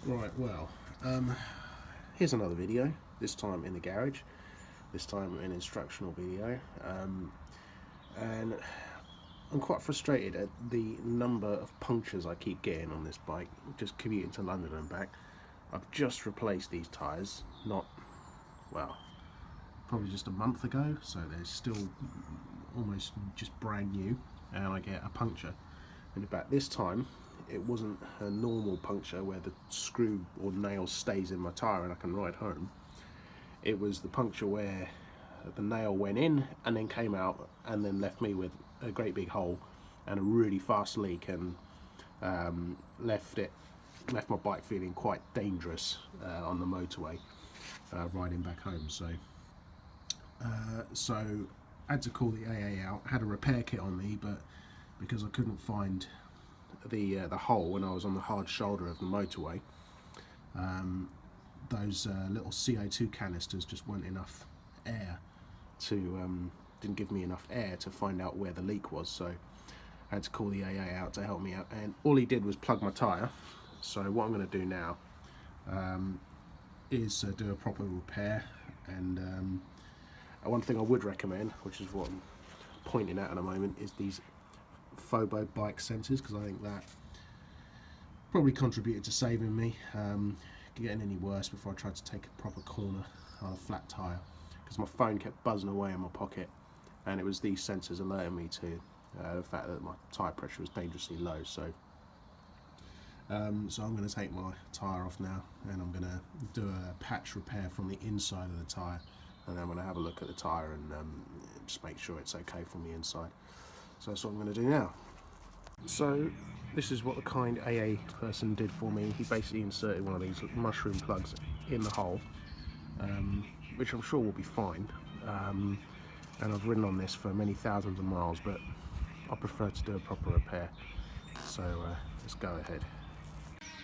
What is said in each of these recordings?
Right, well, here's another video, this time in the garage, this time an instructional video, and I'm quite frustrated at the number of punctures I keep getting on this bike, just commuting to London and back. I've just replaced these tyres, probably just a month ago, so they're still almost just brand new, and I get a puncture. And about this time, it wasn't a normal puncture where the screw or nail stays in my tyre and I can ride home. It was the puncture where the nail went in and then came out and then left me with a great big hole and a really fast leak, and left my bike feeling quite dangerous on the motorway riding back home. So I had to call the AA out. I had a repair kit on me, but because I couldn't find the hole when I was on the hard shoulder of the motorway, those little CO2 canisters just weren't enough air to didn't give me enough air to find out where the leak was. So I had to call the AA out to help me out, and all he did was plug my tyre. So what I'm going to do now is do a proper repair. And one thing I would recommend, which is what I'm pointing at the moment, is these Phobo bike sensors, because I think that probably contributed to saving me getting any worse before I tried to take a proper corner on a flat tyre, because my phone kept buzzing away in my pocket, and it was these sensors alerting me to the fact that my tyre pressure was dangerously low. So I'm going to take my tyre off now, and I'm going to do a patch repair from the inside of the tyre, and then I'm going to have a look at the tyre and just make sure it's okay from the inside. So that's what I'm going to do now. So this is what the kind AA person did for me. He basically inserted one of these mushroom plugs in the hole, which I'm sure will be fine. And I've ridden on this for many thousands of miles, but I prefer to do a proper repair. So let's go ahead.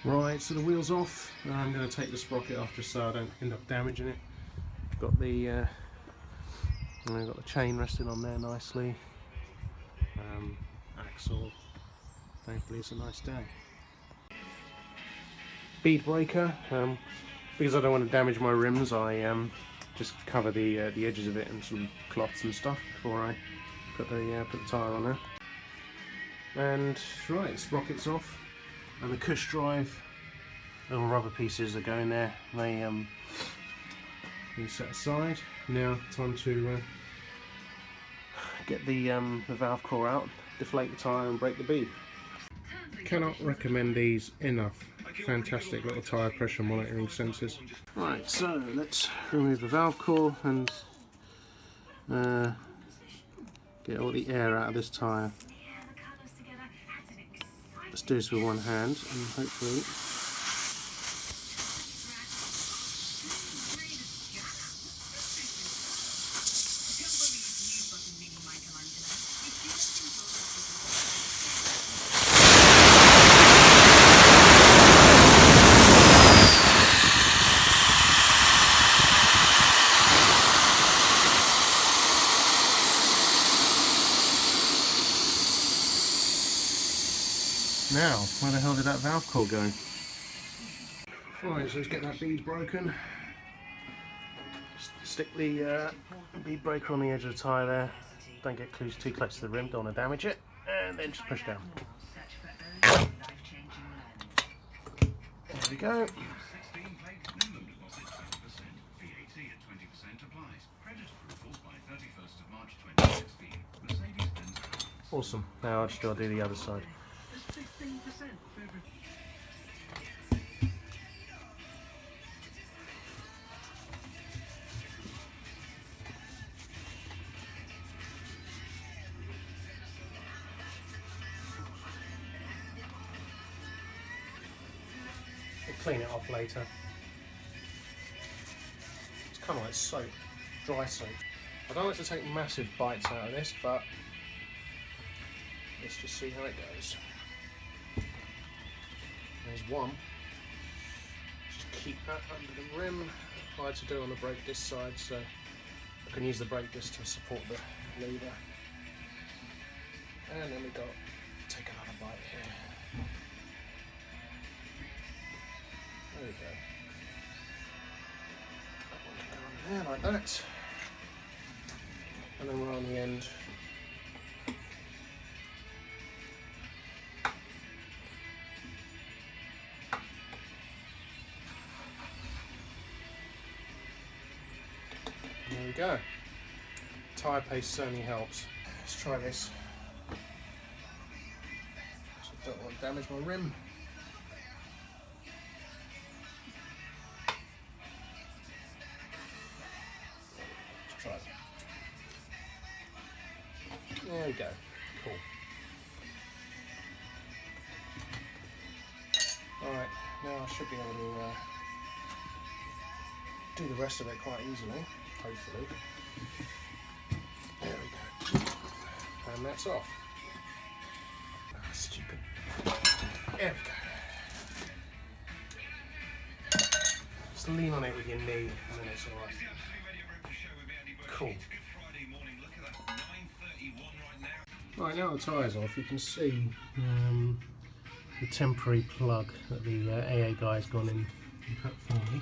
Right, so the wheel's off. I'm going to take the sprocket off just so I don't end up damaging it. Got the chain resting on there nicely. Axle. Thankfully it's a nice day. Bead breaker. Because I don't want to damage my rims, I just cover the edges of it in some cloths and stuff before I put the tyre on there. And right, sprocket's off, and the cush drive little rubber pieces are going there. They been set aside. Now time to get the valve core out, deflate the tyre and break the bead. Cannot recommend these enough. Fantastic little tyre pressure monitoring sensors. Right, so let's remove the valve core and get all the air out of this tyre. Let's do this with one hand, and hopefully now, where the hell did that valve core go? Right, so let's get that bead broken. Stick the bead breaker on the edge of the tyre there. Don't get too close to the rim, don't want to damage it. And then just push down. There we go. Awesome. Now I'll just do the other side. We'll clean it off later. It's kind of like soap, dry soap. I don't like to take massive bites out of this, but let's just see how it goes. There's one. Just keep that under the rim. I had to do on the brake disc side, so I can use the brake disc to support the lever. And then we got take another bite here. we go. That one can go on there like that. And then we're on the end. There we go. Tyre paste certainly helps. Let's try this. So I don't want to damage my rim. Let's try it. There we go. Cool. Alright, now I should be able to do the rest of it quite easily, hopefully. There we go. And that's off. Ah, stupid. There we go. Just lean on it with your knee and then it's alright. Cool. Right, now the tyre's off, you can see the temporary plug that the AA guy's gone in and put for me.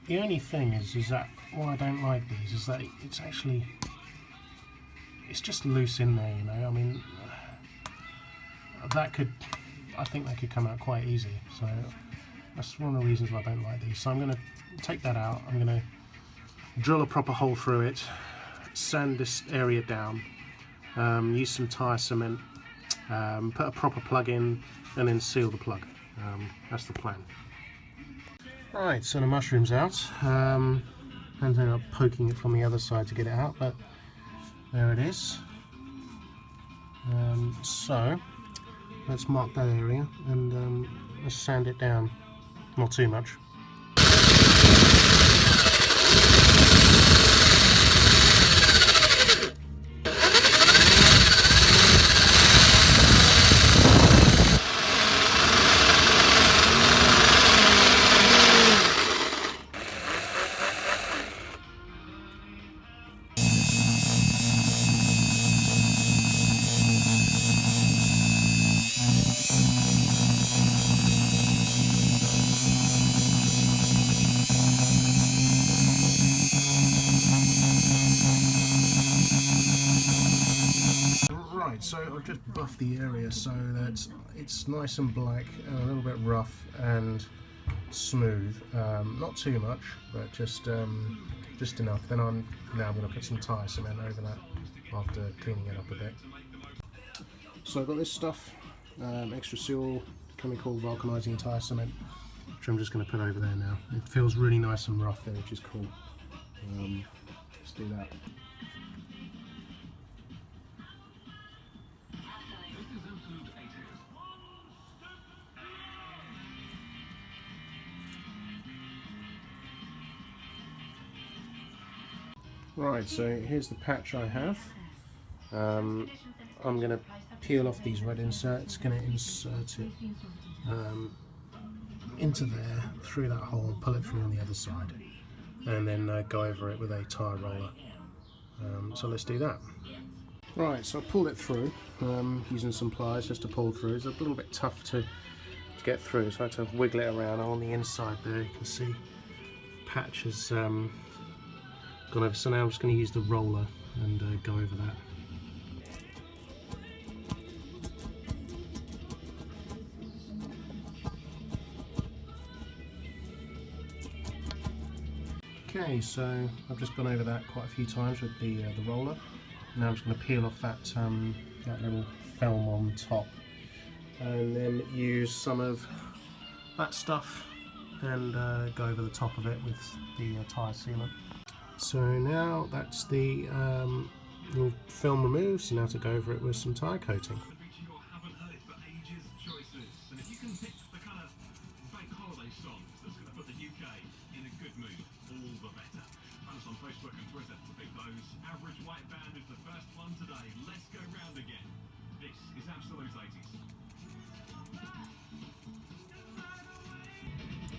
The only thing is that why I don't like these is that it's just loose in there, you know. I mean, I think they could come out quite easy. So that's one of the reasons why I don't like these. So I'm going to take that out. I'm going to drill a proper hole through it, sand this area down, use some tyre cement, put a proper plug in, and then seal the plug. That's the plan. Right, so the mushroom's out. I ended up poking it from the other side to get it out, but there it is. So let's mark that area and let's sand it down. Not too much. So I've just buffed the area so that it's nice and black, a little bit rough and smooth. Not too much, but just enough. Then I'm now going to put some tyre cement over that after cleaning it up a bit. So I've got this stuff, extra seal, chemical vulcanizing tyre cement, which I'm just going to put over there now. It feels really nice and rough there, which is cool. Let's do that. Right, so here's the patch I have. I'm going to peel off these red inserts, going to insert it into there, through that hole, pull it through on the other side, and then go over it with a tyre roller. So let's do that. Right, so I pulled it through using some pliers just to pull through. It's a little bit tough to get through, so I had to wiggle it around. On the inside there, you can see patch has gone over. So now I'm just going to use the roller and go over that. Okay, so I've just gone over that quite a few times with the roller. Now I'm just going to peel off that that little film on top, and then use some of that stuff and go over the top of it with the tyre sealant. So now that's the little film removed, so now to go over it with some tyre coating.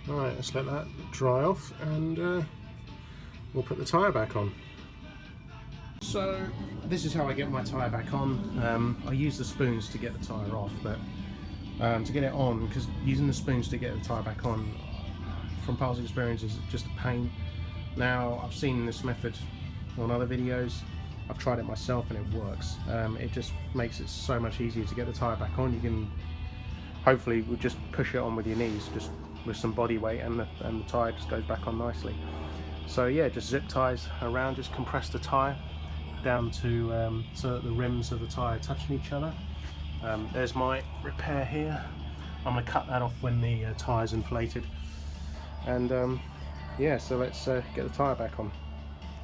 Alright, let's let that dry off and we'll put the tyre back on. So this is how I get my tyre back on. I use the spoons to get the tyre off, but to get it on, because using the spoons to get the tyre back on, from past experience, is just a pain. Now, I've seen this method on other videos, I've tried it myself and it works. It just makes it so much easier to get the tyre back on. You can hopefully just push it on with your knees, just with some body weight, and the tyre just goes back on nicely. So yeah, just zip ties around, just compress the tyre down to so that the rims of the tyre touching each other. There's my repair here. I'm going to cut that off when the tyre's inflated. And yeah, so let's get the tyre back on.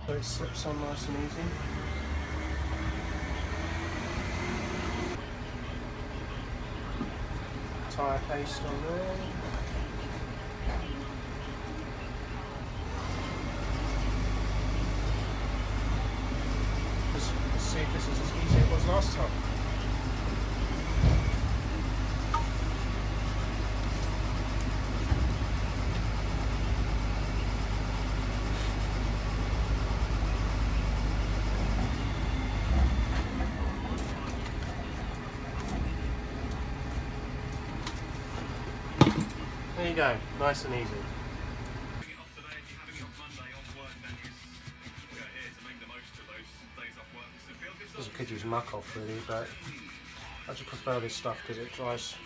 So it slips on nice and easy. Tyre paste on there. Let's see if this is as easy as it was last time. There you go, nice and easy. I could use muck off really, but I just prefer this stuff because it dries.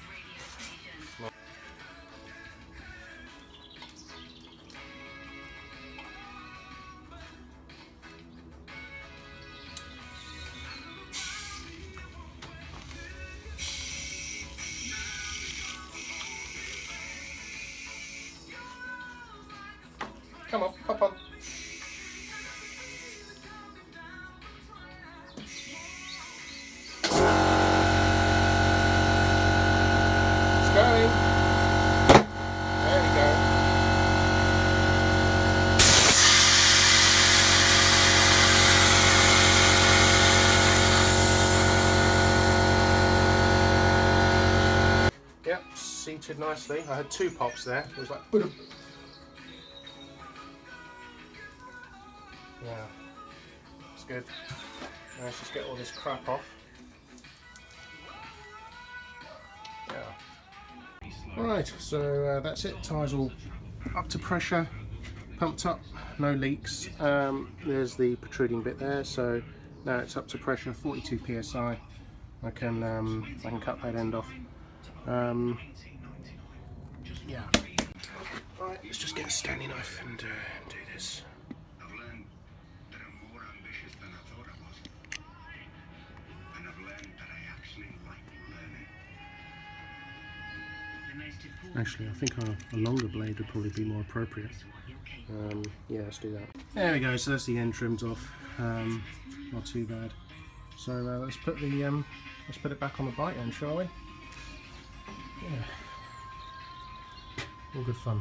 Come on, pop on. It's going. There we go. Yep, seated nicely. I had two pops there. It was like, boom. Yeah, it's good. Now let's just get all this crap off. Yeah. Right, so that's it. Tyres all up to pressure, pumped up, no leaks. There's the protruding bit there, so now it's up to pressure, 42 psi. I can cut that end off. Yeah. Right, let's just get a Stanley knife and do this. Actually, I think a longer blade would probably be more appropriate. Yeah, let's do that. There we go. So that's the end trimmed off. Not too bad. So let's put it back on the bike then, shall we? Yeah. All good fun.